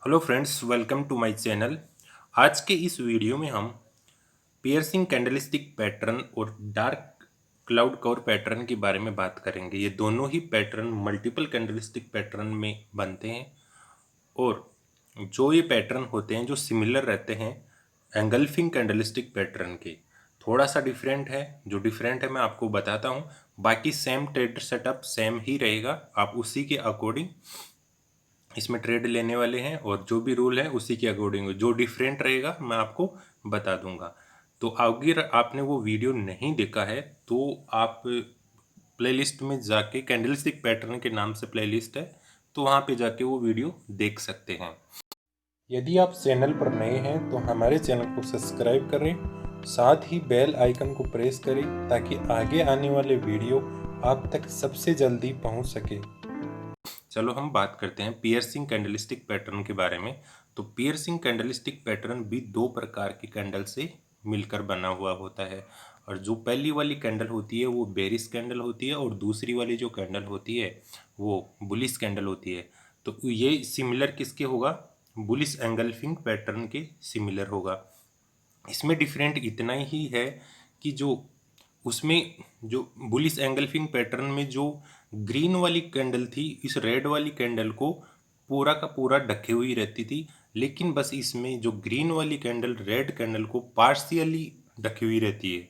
Hello friends, welcome to my channel. आज के इस वीडियो में हम पियर्सिंग कैंडलस्टिक पैटर्न और डार्क क्लाउड कवर पैटर्न के बारे में बात करेंगे। ये दोनों ही पैटर्न मल्टीपल कैंडलस्टिक पैटर्न में बनते हैं और जो ये पैटर्न होते हैं जो सिमिलर रहते हैं एंगल्फिंग कैंडलस्टिक पैटर्न के। थोड़ा सा डिफरेंट है, जो डिफरेंट है मैं आपको बताता हूँ। बाकी सेम ट्रेड सेटअप सेम ही रहेगा, आप उसी के अकॉर्डिंग इसमें ट्रेड लेने वाले हैं और जो भी रूल है उसी के अकॉर्डिंग जो डिफरेंट रहेगा मैं आपको बता दूंगा। तो अगर आपने वो वीडियो नहीं देखा है तो आप प्लेलिस्ट में जाके कैंडलस्टिक पैटर्न के नाम से प्लेलिस्ट है, तो वहाँ पे जाके वो वीडियो देख सकते हैं। यदि आप चैनल पर नए हैं तो हमारे चैनल को सब्सक्राइब करें, साथ ही बेल आइकन को प्रेस करें ताकि आगे आने वाले वीडियो आप तक सबसे जल्दी पहुंच सके। चलो हम बात करते हैं पियर्सिंग कैंडलस्टिक पैटर्न के बारे में। तो पियर्सिंग कैंडलस्टिक पैटर्न भी दो प्रकार की कैंडल से मिलकर बना हुआ होता है, और जो पहली वाली कैंडल होती है वो बेरिश कैंडल होती है और दूसरी वाली जो कैंडल होती है वो बुलिश कैंडल होती है। तो ये सिमिलर किसके होगा? बुलिश एंगल्फिंग पैटर्न के सिमिलर होगा। इसमें डिफरेंट इतना ही है कि जो उसमें जो बुलिश एंगल्फिंग पैटर्न में जो ग्रीन वाली कैंडल थी इस रेड वाली कैंडल को पूरा का पूरा ढके हुई रहती थी, लेकिन बस इसमें जो ग्रीन वाली कैंडल रेड कैंडल को पार्शियली ढकी हुई रहती है,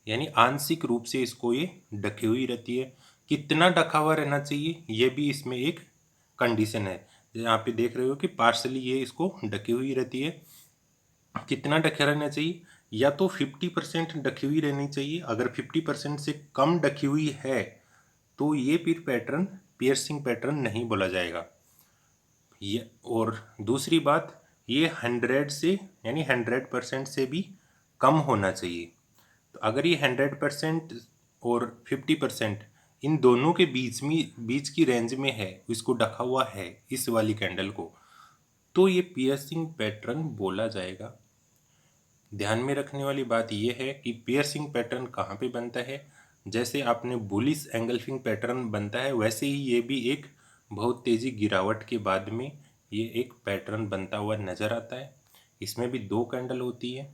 यानी आंशिक रूप से इसको ये ढकी हुई रहती है। कितना ढका हुआ रहना चाहिए ये भी इसमें एक कंडीशन है। यहाँ पे देख रहे हो कि पार्शली ये इसको ढकी हुई रहती है। कितना ढका रहना चाहिए? या तो 50% ढकी हुई रहनी चाहिए। अगर 50% से कम ढकी हुई है तो ये फिर पैटर्न पियर्सिंग पैटर्न नहीं बोला जाएगा। ये और दूसरी बात, ये 100 से यानी 100% से भी कम होना चाहिए। तो अगर ये 100% और 50% इन दोनों के बीच की रेंज में है, इसको ढका हुआ है इस वाली कैंडल को, तो ये पियर्सिंग पैटर्न बोला जाएगा। ध्यान में रखने वाली बात यह है कि पियर्सिंग पैटर्न कहाँ पे बनता है। जैसे आपने बुलिश एंगल्फिंग पैटर्न बनता है वैसे ही ये भी एक बहुत तेज़ी गिरावट के बाद में ये एक पैटर्न बनता हुआ नज़र आता है। इसमें भी दो कैंडल होती है,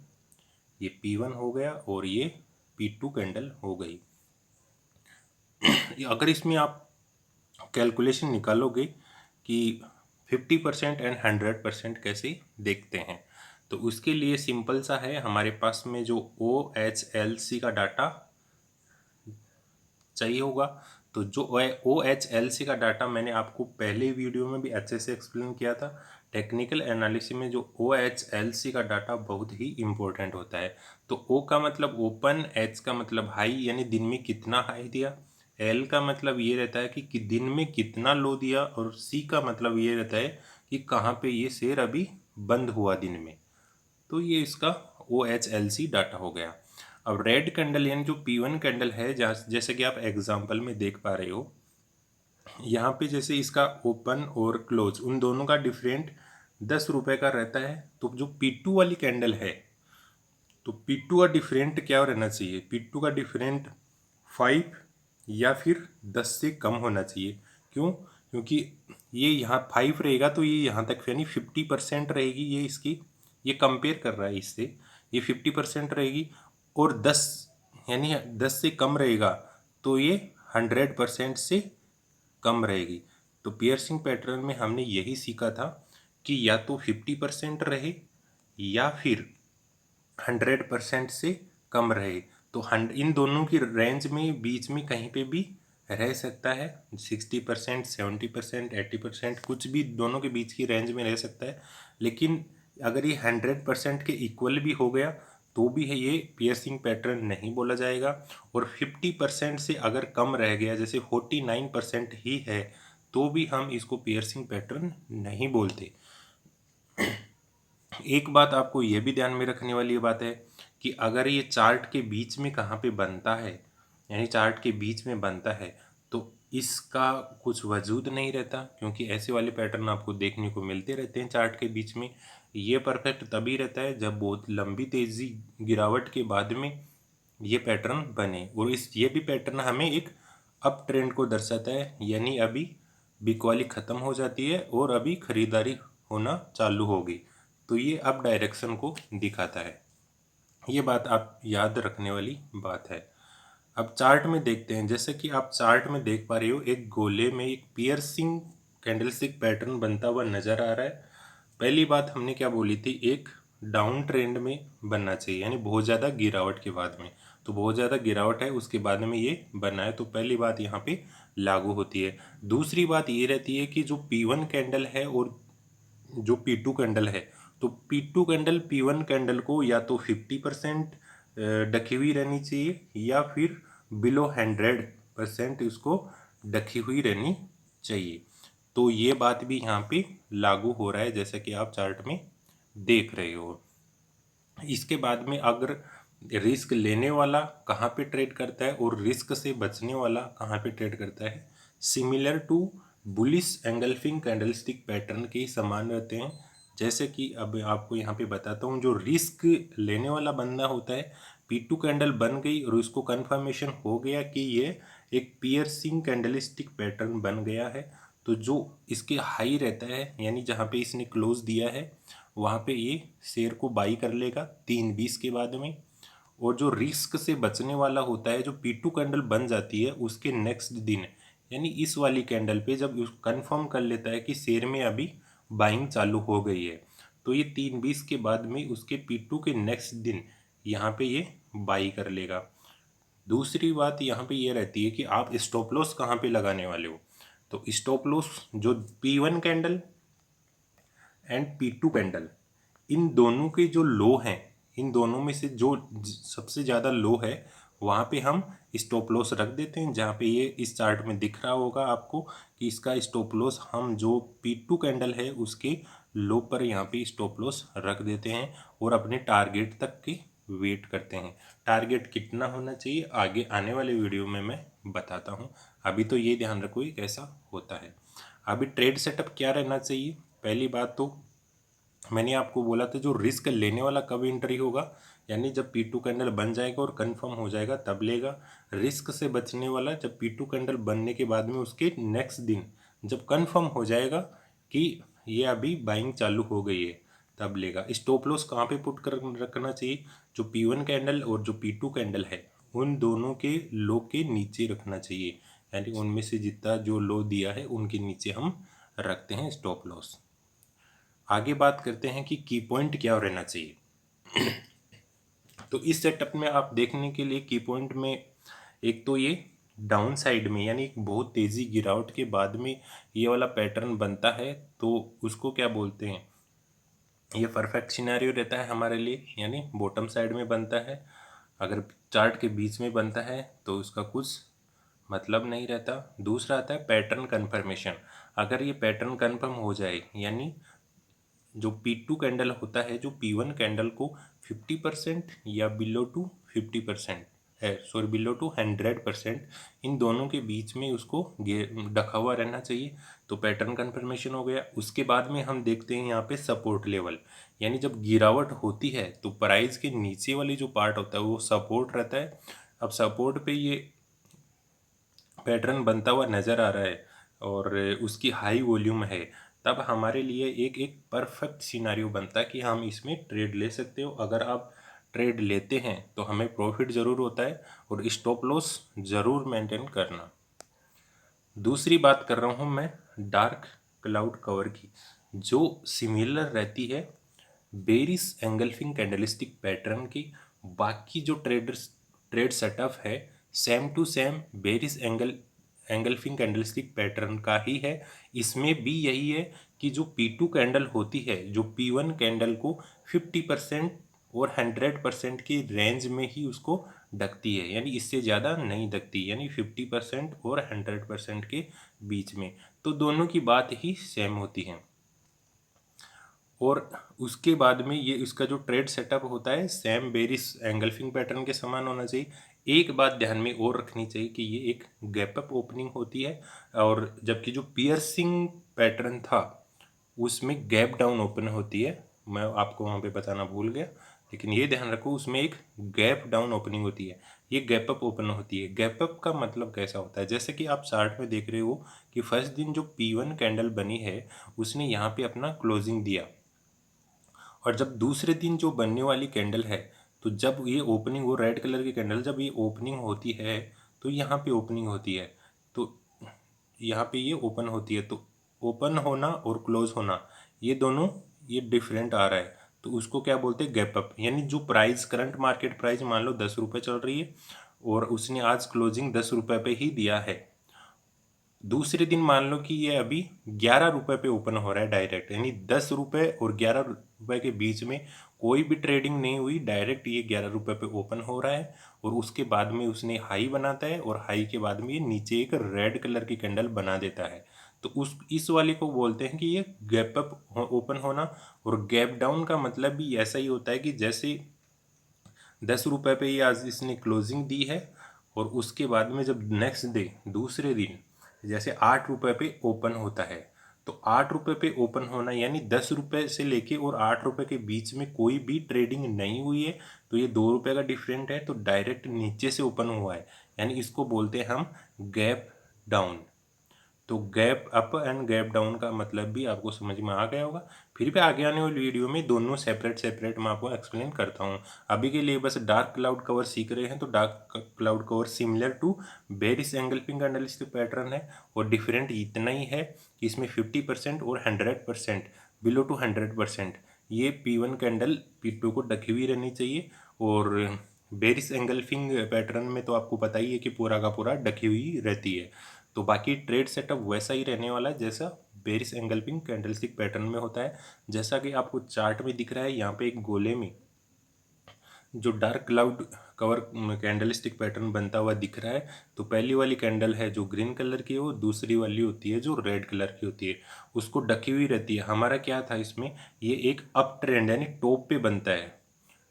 ये P1 हो गया और ये P2 कैंडल हो गई। अगर इसमें आप कैलकुलेशन निकालोगे कि 50% एंड 100% कैसे देखते हैं, तो उसके लिए सिंपल सा है। हमारे पास में जो OHLC का डाटा चाहिए होगा, तो जो OHLC का डाटा मैंने आपको पहले वीडियो में भी अच्छे से एक्सप्लेन किया था। टेक्निकल एनालिसिस में जो OHLC का डाटा बहुत ही इम्पोर्टेंट होता है। तो O का मतलब ओपन, H का मतलब हाई यानी दिन में कितना हाई दिया, L का मतलब ये रहता है कि दिन में कितना लो दिया, और C का मतलब ये रहता है कि कहाँ पे ये शेयर अभी बंद हुआ दिन में। तो ये इसका OHLC डाटा हो गया। अब रेड कैंडल यानी जो P1 कैंडल है, जैसे कि आप एग्जांपल में देख पा रहे हो, यहाँ पे जैसे इसका ओपन और क्लोज उन दोनों का डिफरेंट 10 रुपए का रहता है। तो जो P2 वाली कैंडल है, तो P2 का डिफरेंट क्या रहना चाहिए? P2 का डिफरेंट 5 या फिर 10 से कम होना चाहिए। क्यों? क्योंकि ये यहाँ 5 रहेगा तो ये यहाँ तक यानी 50% रहेगी ये इसकी, ये कंपेयर कर रहा है इससे, ये 50% रहेगी। और 10 यानी 10 से कम रहेगा तो ये 100% से कम रहेगी। तो पियर्सिंग पैटर्न में हमने यही सीखा था कि या तो 50% रहे या फिर 100% से कम रहे। तो इन दोनों की रेंज में बीच में कहीं पे भी रह सकता है। 60%, 70%, 80%, कुछ भी दोनों के बीच की रेंज में रह सकता है। लेकिन अगर ये 100% के इक्वल भी हो गया तो भी है ये पियर्सिंग पैटर्न नहीं बोला जाएगा। और 50% से अगर कम रह गया, जैसे 49% ही है, तो भी हम इसको पियर्सिंग पैटर्न नहीं बोलते। एक बात आपको यह भी ध्यान में रखने वाली बात है कि अगर ये चार्ट के बीच में कहाँ पे बनता है, यानी चार्ट के बीच में बनता है, तो इसका कुछ वजूद नहीं रहता, क्योंकि ऐसे वाले पैटर्न आपको देखने को मिलते रहते हैं चार्ट के बीच में। ये परफेक्ट तभी रहता है जब बहुत लंबी तेज़ी गिरावट के बाद में ये पैटर्न बने। और ये भी पैटर्न हमें एक अप ट्रेंड को दर्शाता है, यानी अभी बिकवाली ख़त्म हो जाती है और अभी खरीदारी होना चालू होगी। तो ये अप डायरेक्शन को दिखाता है। ये बात आप याद रखने वाली बात है। अब चार्ट में देखते हैं। जैसे कि आप चार्ट में देख पा रहे हो, एक गोले में एक पियर्सिंग कैंडलस्टिक पैटर्न बनता हुआ नजर आ रहा है। पहली बात हमने क्या बोली थी, एक डाउन ट्रेंड में बनना चाहिए, यानी बहुत ज़्यादा गिरावट के बाद में। तो बहुत ज़्यादा गिरावट है, उसके बाद में ये बना है, तो पहली बात यहाँ पे लागू होती है। दूसरी बात ये रहती है कि जो P1 कैंडल है और जो P2 कैंडल है, तो P2 कैंडल P1 कैंडल को या तो 50% ढकी हुई रहनी चाहिए या फिर बिलो 100% उसको ढकी हुई रहनी चाहिए। तो ये बात भी यहाँ पे लागू हो रहा है, जैसा कि आप चार्ट में देख रहे हो। इसके बाद में अगर रिस्क लेने वाला कहाँ पे ट्रेड करता है और रिस्क से बचने वाला कहाँ पे ट्रेड करता है, similar to bullish engulfing candlestick pattern के ही समान रहते हैं। जैसे कि अब आपको यहाँ पे बताता हूँ, जो रिस्क लेने वाला बंदा होता है, P2 कैंडल बन गई और उसको कंफर्मेशन हो गया कि ये एक पियर्सिंग कैंडलस्टिक पैटर्न बन गया है, तो जो इसके हाई रहता है, यानी जहाँ पे इसने क्लोज दिया है वहाँ पे ये शेयर को बाई कर लेगा 3:20 के बाद में। और जो रिस्क से बचने वाला होता है, जो P2 कैंडल बन जाती है उसके नेक्स्ट दिन, यानी इस वाली कैंडल पे जब कंफर्म कर लेता है कि शेयर में अभी बाइंग चालू हो गई है, तो ये 3:20 के बाद में उसके P2 के नेक्स्ट दिन यहाँ पे ये बाई कर लेगा। दूसरी बात यहाँ पे ये रहती है कि आप स्टॉप लॉस कहाँ पे लगाने वाले हो। तो स्टॉप लॉस जो P1 candle and P2 candle, इन दोनों के जो लो हैं, इन दोनों में से जो सबसे ज़्यादा लो है वहाँ पे हम स्टॉप लॉस रख देते हैं। जहाँ पे ये इस चार्ट में दिख रहा होगा आपको कि इसका स्टॉप लॉस हम जो P2 कैंडल है उसके लो पर यहाँ पे स्टॉप लॉस रख देते हैं और अपने टारगेट तक की वेट करते हैं। टारगेट कितना होना चाहिए आगे आने वाले वीडियो में मैं बताता हूँ। अभी तो ये ध्यान रखो ये कैसा होता है। अभी ट्रेड सेटअप क्या रहना चाहिए। पहली बात तो मैंने आपको बोला था, जो रिस्क लेने वाला कब एंट्री होगा, यानी जब P2 कैंडल बन जाएगा और कंफर्म हो जाएगा तब लेगा। रिस्क से बचने वाला जब P2 कैंडल बनने के बाद में उसके नेक्स्ट दिन जब कंफर्म हो जाएगा कि ये अभी बाइंग चालू हो गई है तब लेगा। स्टॉप लॉस कहाँ पे पुट कर रखना चाहिए, जो P1 कैंडल और जो P2 कैंडल है उन दोनों के लो के नीचे रखना चाहिए, यानी उनमें से जितना जो लो दिया है उनके नीचे हम रखते हैं स्टॉप लॉस। आगे बात करते हैं कि की पॉइंट क्या रहना चाहिए। तो इस सेटअप में आप देखने के लिए की पॉइंट में एक तो ये डाउन साइड में, यानी बहुत तेज़ी गिरावट के बाद में ये वाला पैटर्न बनता है, तो उसको क्या बोलते हैं, ये परफेक्ट सिनेरियो रहता है हमारे लिए, यानी बॉटम साइड में बनता है। अगर चार्ट के बीच में बनता है तो उसका कुछ मतलब नहीं रहता। दूसरा आता है पैटर्न कन्फर्मेशन। अगर ये पैटर्न कन्फर्म हो जाए, यानी जो P2 कैंडल होता है जो P1 कैंडल को 50% या बिलो टू 50% है, सॉरी बिलो टू 100%, इन दोनों के बीच में उसको ढका हुआ रहना चाहिए, तो पैटर्न कन्फर्मेशन हो गया। उसके बाद में हम देखते हैं यहाँ पे सपोर्ट लेवल, यानी जब गिरावट होती है तो प्राइस के नीचे वाली जो पार्ट होता है वो सपोर्ट रहता है। अब सपोर्ट पे ये पैटर्न बनता हुआ नज़र आ रहा है और उसकी हाई वॉल्यूम है, तब हमारे लिए एक एक परफेक्ट सिनारियो बनता है कि हम इसमें ट्रेड ले सकते हो। अगर आप ट्रेड लेते हैं तो हमें प्रॉफिट ज़रूर होता है और स्टॉप लॉस ज़रूर मेंटेन करना। दूसरी बात कर रहा हूँ मैं डार्क क्लाउड कवर की, जो सिमिलर रहती है बेरिस एंगल्फिंग कैंडलस्टिक पैटर्न की। बाकी जो ट्रेड सेटअप है same to same bearish engulfing candlestick pattern का ही है। इसमें भी यही है कि जो P2 कैंडल होती है जो P1 कैंडल को 50% और 100% की रेंज में ही उसको ढकती है, यानी इससे ज़्यादा नहीं ढकती, यानी 50% और 100% के बीच में। तो दोनों की बात ही सेम होती है। और उसके बाद में ये इसका जो ट्रेड सेटअप होता है सेम बेरिस एंगल्फिंग पैटर्न के समान होना चाहिए। एक बात ध्यान में और रखनी चाहिए कि ये एक गैप अप ओपनिंग होती है, और जबकि जो पियर्सिंग पैटर्न था उसमें गैप डाउन ओपन होती है। मैं आपको वहाँ पे बताना भूल गया, लेकिन ये ध्यान रखो उसमें एक गैप डाउन ओपनिंग होती है। ये गैप अप ओपन होती है। गैप अप का मतलब कैसा होता है, जैसे कि आप चार्ट में देख रहे हो कि फर्स्ट दिन जो P1 कैंडल बनी है उसने यहाँ पे अपना क्लोजिंग दिया, और जब दूसरे दिन जो बनने वाली कैंडल है, तो जब ये ओपनिंग, वो रेड कलर की कैंडल जब ये ओपनिंग होती है तो यहाँ पे ओपनिंग होती है, तो यहाँ पे ये ओपन होती है, तो ओपन होना और क्लोज होना ये दोनों, ये डिफरेंट आ रहा है, तो उसको क्या बोलते हैं, गैप अप। यानी जो प्राइस, करंट मार्केट प्राइस मान लो 10 रुपये चल रही है और उसने आज क्लोजिंग 10 रुपये पे ही दिया है, दूसरे दिन मान लो कि ये अभी 11 रुपये पे ओपन हो रहा है डायरेक्ट, यानी 10 रुपये और 11 रुपये के बीच में कोई भी ट्रेडिंग नहीं हुई, डायरेक्ट ये 11 रुपये पे ओपन हो रहा है, और उसके बाद में उसने हाई बनाता है और हाई के बाद में ये नीचे एक रेड कलर की कैंडल बना देता है, तो इस वाले को बोलते हैं कि ये गैप अप ओपन होना। और गैप डाउन का मतलब भी ऐसा ही होता है कि जैसे 10 रुपये पे ये आज इसने क्लोजिंग दी है, और उसके बाद में जब नेक्स्ट डे, दूसरे दिन जैसे 8 रुपये पे ओपन होता है, तो 8 रुपये पे ओपन होना यानी 10 रुपये से लेके और 8 रुपये के बीच में कोई भी ट्रेडिंग नहीं हुई है, तो ये 2 रुपये का डिफरेंट है, तो डायरेक्ट नीचे से ओपन हुआ है, यानी इसको बोलते हैं हम गैप डाउन। तो gap up and gap down का मतलब भी आपको समझ में आ गया होगा। फिर भी आगे आने वाली वीडियो में दोनों सेपरेट सेपरेट मैं आपको एक्सप्लेन करता हूँ। अभी के लिए बस डार्क क्लाउड कवर सीख रहे हैं, तो dark cloud cover similar to bearish engulfing candlestick pattern है, और डिफरेंट इतना ही है कि इसमें 50% और 100%, बिलो टू 100%, ये P1 कैंडल P2 को ढकी हुई रहनी चाहिए, और बेरिस एंगल्फिंग पैटर्न में तो आपको पता ही है कि पूरा का पूरा ढकी हुई रहती है। तो बाकी ट्रेड सेटअप वैसा ही रहने वाला है जैसा बेरिस एंगल्फिंग कैंडलस्टिक पैटर्न में होता है। जैसा कि आपको चार्ट में दिख रहा है, यहाँ पे एक गोले में जो dark cloud cover candlestick pattern बनता हुआ दिख रहा है, तो पहली वाली कैंडल है जो ग्रीन कलर की है, वो दूसरी वाली होती है जो रेड कलर की होती है, उसको ढकी हुई रहती है। हमारा क्या था इसमें, ये एक अप ट्रेंड यानी टॉप पे बनता है,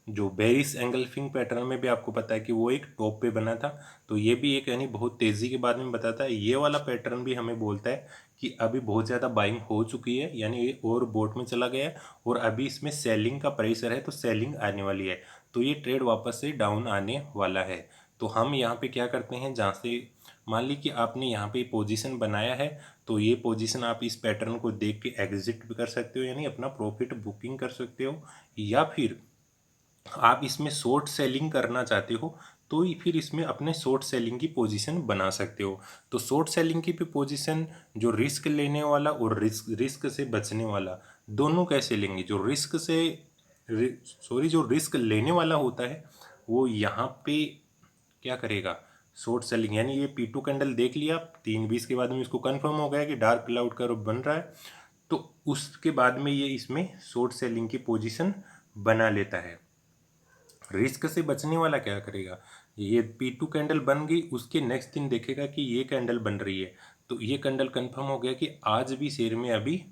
जो बेरिस एंगल्फिंग पैटर्न में भी आपको पता है कि वो एक टॉप पे बना था, तो ये भी एक यानी बहुत तेज़ी के बाद में बताता है। ये वाला पैटर्न भी हमें बोलता है कि अभी बहुत ज़्यादा बाइंग हो चुकी है, यानी ये और बोट में चला गया है, और अभी इसमें सेलिंग का प्रेशर है, तो सेलिंग आने वाली है, तो ये ट्रेड वापस से डाउन आने वाला है। तो हम यहाँ पे क्या करते हैं, जहाँ से मान ली कि आपने यहाँ पे पोजीशन बनाया है, तो ये पोजीशन आप इस पैटर्न को देख के एग्जिट भी कर सकते हो, यानी अपना प्रॉफिट बुकिंग कर सकते हो, या फिर आप इसमें शॉर्ट सेलिंग करना चाहते हो तो फिर इसमें अपने शॉर्ट सेलिंग की पोजीशन बना सकते हो। तो शॉर्ट सेलिंग की भी पोजीशन, जो रिस्क लेने वाला और रिस्क से बचने वाला, दोनों कैसे लेंगे। जो रिस्क से जो रिस्क लेने वाला होता है वो यहाँ पे क्या करेगा, शॉर्ट सेलिंग, यानी ये P2 कैंडल देख लिया 3:20 के बाद में इसको कंफर्म हो गया कि डार्क क्लाउड कर्व बन रहा है, तो उसके बाद में ये इसमें शॉर्ट सेलिंग की पोजीशन बना लेता है। रिस्क से बचने वाला क्या करेगा, ये P2 कैंडल बन गई, उसके नेक्स्ट दिन देखेगा कि ये कैंडल बन रही है, तो ये कैंडल कंफर्म हो गया कि आज भी शेयर में अभी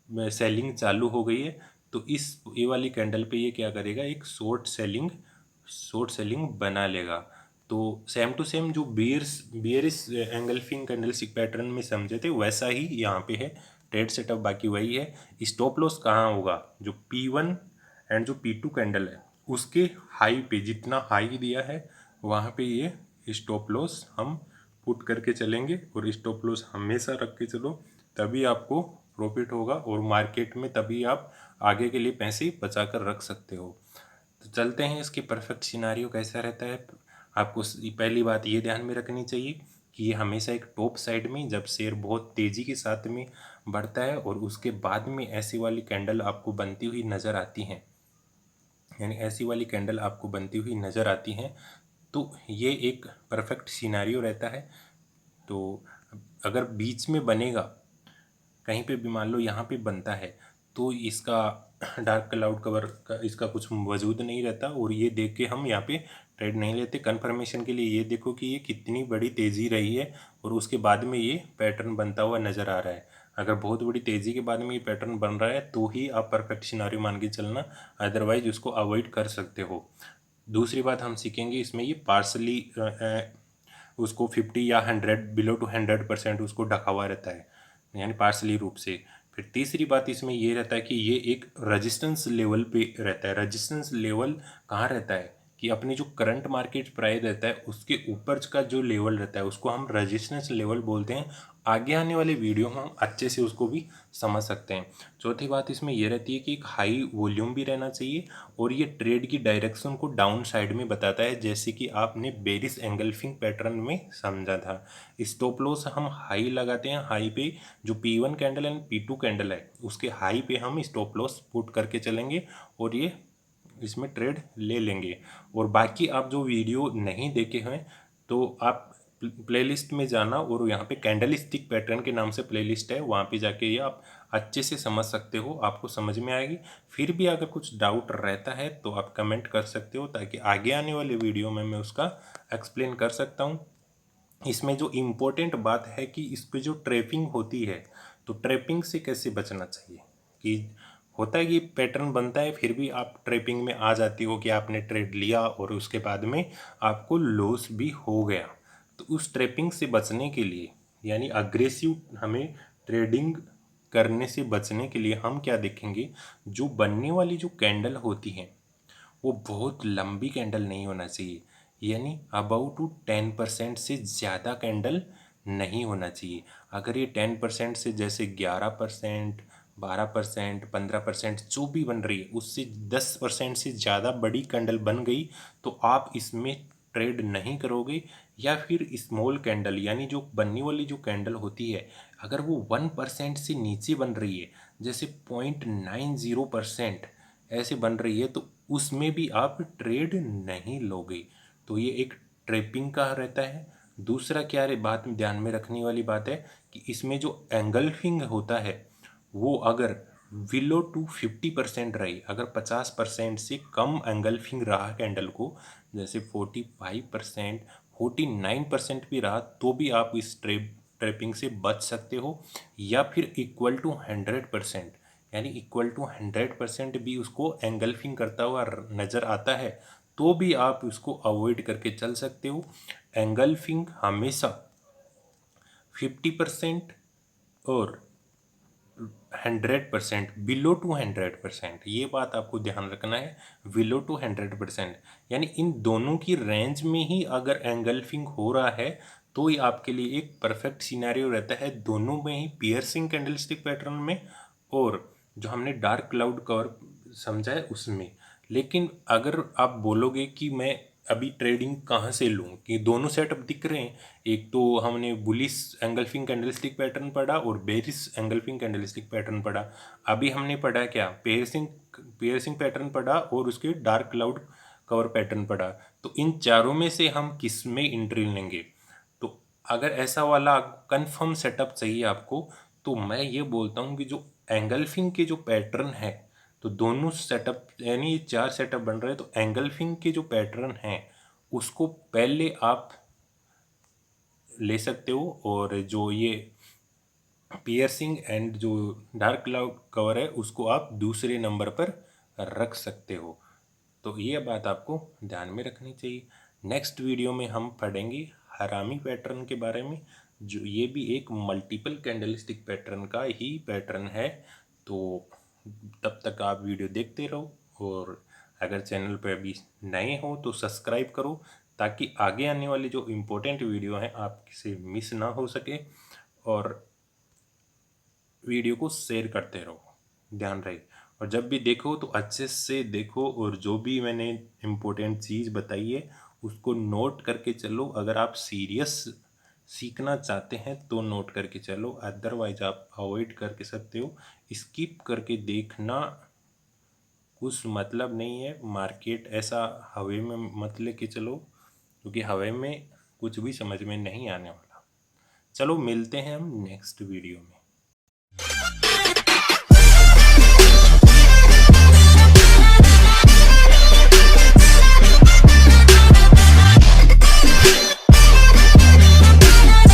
सेलिंग चालू हो गई है, तो इस ये वाली कैंडल पे ये क्या करेगा, एक शॉर्ट सेलिंग बना लेगा। तो सेम टू सेम जो बियरिस एंगल्फिंग कैंडलस्टिक पैटर्न में समझे थे वैसा ही यहाँ पे है, ट्रेड सेटअप बाकी वही है। स्टॉप लॉस कहाँ होगा, जो P1 एंड जो P2 कैंडल है उसके हाई पे, जितना हाई दिया है वहाँ पे ये स्टॉप लॉस हम पुट करके चलेंगे, और स्टॉप लॉस हमेशा रख के चलो, तभी आपको प्रॉफिट होगा, और मार्केट में तभी आप आगे के लिए पैसे बचा कर रख सकते हो। तो चलते हैं इसकी परफेक्ट सिनारियो कैसा रहता है। आपको पहली बात ये ध्यान में रखनी चाहिए कि ये हमेशा एक टॉप साइड में, जब शेयर बहुत तेज़ी के साथ में बढ़ता है और उसके बाद में ऐसी वाली कैंडल आपको बनती हुई नज़र आती हैं, यानी ऐसी वाली कैंडल आपको बनती हुई नज़र आती हैं, तो ये एक परफेक्ट सिनारियो रहता है। तो अगर बीच में बनेगा, कहीं पे भी मान लो यहाँ पे बनता है, तो इसका डार्क क्लाउड कवर का इसका कुछ वजूद नहीं रहता, और ये देख के हम यहाँ पे ट्रेड नहीं लेते। कंफर्मेशन के लिए ये देखो कि ये कितनी बड़ी तेज़ी रही है, और उसके बाद में ये पैटर्न बनता हुआ नज़र आ रहा है। अगर बहुत बड़ी तेज़ी के बाद में ये पैटर्न बन रहा है तो ही आप परफेक्ट सिनारियो मान के चलना, अदरवाइज उसको अवॉइड कर सकते हो। दूसरी बात हम सीखेंगे इसमें, ये पार्सली उसको 50 या 100, बिलो टू 100% उसको ढका हुआ रहता है, यानी पार्सली रूप से। फिर तीसरी बात इसमें ये रहता है कि ये एक रेजिस्टेंस लेवल पे रहता है। रेजिस्टेंस लेवल कहाँ रहता है, कि अपनी जो करंट मार्केट प्राइस रहता है उसके ऊपर का जो लेवल रहता है उसको हम रेजिस्टेंस लेवल बोलते हैं। आगे आने वाले वीडियो में हम अच्छे से उसको भी समझ सकते हैं। चौथी बात इसमें यह रहती है कि एक हाई वॉल्यूम भी रहना चाहिए और ये ट्रेड की डायरेक्शन को डाउन साइड में बताता है, जैसे कि आपने बेरिश एंगल्फिंग पैटर्न में समझा था। स्टॉप लॉस हम हाई लगाते हैं, हाई पे जो P1 candle and P2 candle है उसके हाई पे हम स्टॉप लॉस पुट करके चलेंगे और ये इसमें ट्रेड ले लेंगे। और बाकी आप जो वीडियो नहीं देखे हैं तो आप प्लेलिस्ट में जाना और यहाँ पे कैंडल स्टिक पैटर्न के नाम से प्लेलिस्ट है, वहाँ पे जाके ये आप अच्छे से समझ सकते हो, आपको समझ में आएगी। फिर भी अगर कुछ डाउट रहता है तो आप कमेंट कर सकते हो, ताकि आगे आने वाले वीडियो में मैं उसका एक्सप्लेन कर सकता हूँ। इसमें जो इम्पोर्टेंट बात है कि इसकी जो ट्रैपिंग होती है, तो ट्रैपिंग से कैसे बचना चाहिए। कि होता है कि पैटर्न बनता है फिर भी आप ट्रैपिंग में आ जाती हो कि आपने ट्रेड लिया और उसके बाद में आपको लॉस भी हो गया। तो उस ट्रैपिंग से बचने के लिए, यानी अग्रेसिव हमें ट्रेडिंग करने से बचने के लिए हम क्या देखेंगे, जो बनने वाली जो कैंडल होती है वो बहुत लंबी कैंडल नहीं होना चाहिए, यानी अबाउट टू 10% से ज़्यादा कैंडल नहीं होना चाहिए। अगर ये 10% से जैसे 11%, 12%, 15% जो भी बन रही है उससे 10% से ज़्यादा बड़ी कैंडल बन गई तो आप इसमें ट्रेड नहीं करोगे। या फिर स्मॉल कैंडल यानी जो बनने वाली जो कैंडल होती है अगर वो 1% से नीचे बन रही है, जैसे 0.90% ऐसे बन रही है, तो उसमें भी आप ट्रेड नहीं लोगे। तो ये एक ट्रेपिंग का रहता है। दूसरा क्या है, बात में ध्यान में रखने वाली बात है कि इसमें जो एंगल्फिंग होता है वो अगर बिलो टू 50% रही, अगर 50% से कम एंगल्फिंग रहा कैंडल को, जैसे 45%, 49% भी रहा, तो भी आप इस ट्रेपिंग से बच सकते हो। या फिर इक्वल टू 100%, यानी इक्वल टू 100% भी उसको एंगल्फिंग करता हुआ नज़र आता है तो भी आप उसको अवॉइड करके चल सकते हो। एंगल्फिंग हमेशा 50% और 100%, बिलो टू 100%, ये बात आपको ध्यान रखना है। बिलो टू 100%, यानी इन दोनों की रेंज में ही अगर एंगल्फिंग हो रहा है तो ये आपके लिए एक परफेक्ट सिनेरियो रहता है, दोनों में ही, पियर्सिंग कैंडलस्टिक पैटर्न में और जो हमने डार्क क्लाउड कवर समझा है उसमें। लेकिन अगर आप बोलोगे कि मैं अभी ट्रेडिंग कहाँ से लूँ, कि दोनों सेटअप दिख रहे हैं, एक तो हमने बुलिश एंगल्फिंग कैंडलस्टिक पैटर्न पढ़ा और बेरिश एंगल्फिंग कैंडलस्टिक पैटर्न पढ़ा। अभी हमने पढ़ा क्या, पेयरसिंग पैटर्न पढ़ा और उसके डार्क क्लाउड कवर पैटर्न पढ़ा। तो इन चारों में से हम किस में एंट्री लेंगे। तो अगर ऐसा वाला कंफर्म सेटअप चाहिए आपको तो मैं ये बोलता हूँ कि जो एंगल्फिंग के जो पैटर्न है, तो दोनों सेटअप यानी ये 4 सेटअप बन रहे हैं, तो एंगल्फिंग के जो पैटर्न हैं उसको पहले आप ले सकते हो और जो ये पियर्सिंग एंड जो डार्क क्लाउड कवर है उसको आप दूसरे नंबर पर रख सकते हो। तो ये बात आपको ध्यान में रखनी चाहिए। नेक्स्ट वीडियो में हम पढ़ेंगे हरामी पैटर्न के बारे में, जो ये भी एक मल्टीपल कैंडलस्टिक पैटर्न का ही पैटर्न है। तो तब तक आप वीडियो देखते रहो और अगर चैनल पर अभी नए हो तो सब्सक्राइब करो, ताकि आगे आने वाली जो इम्पोर्टेंट वीडियो हैं आपसे मिस ना हो सके। और वीडियो को शेयर करते रहो, ध्यान रहे। और जब भी देखो तो अच्छे से देखो और जो भी मैंने इम्पोर्टेंट चीज़ बताई है उसको नोट करके चलो। अगर आप सीरियस सीखना चाहते हैं तो नोट करके चलो, अदरवाइज आप अवॉइड करके सकते हो। स्किप करके देखना कुछ मतलब नहीं है। मार्केट ऐसा हवा में मत लेके चलो, क्योंकि हवा में कुछ भी समझ में नहीं आने वाला। चलो मिलते हैं हम नेक्स्ट वीडियो में।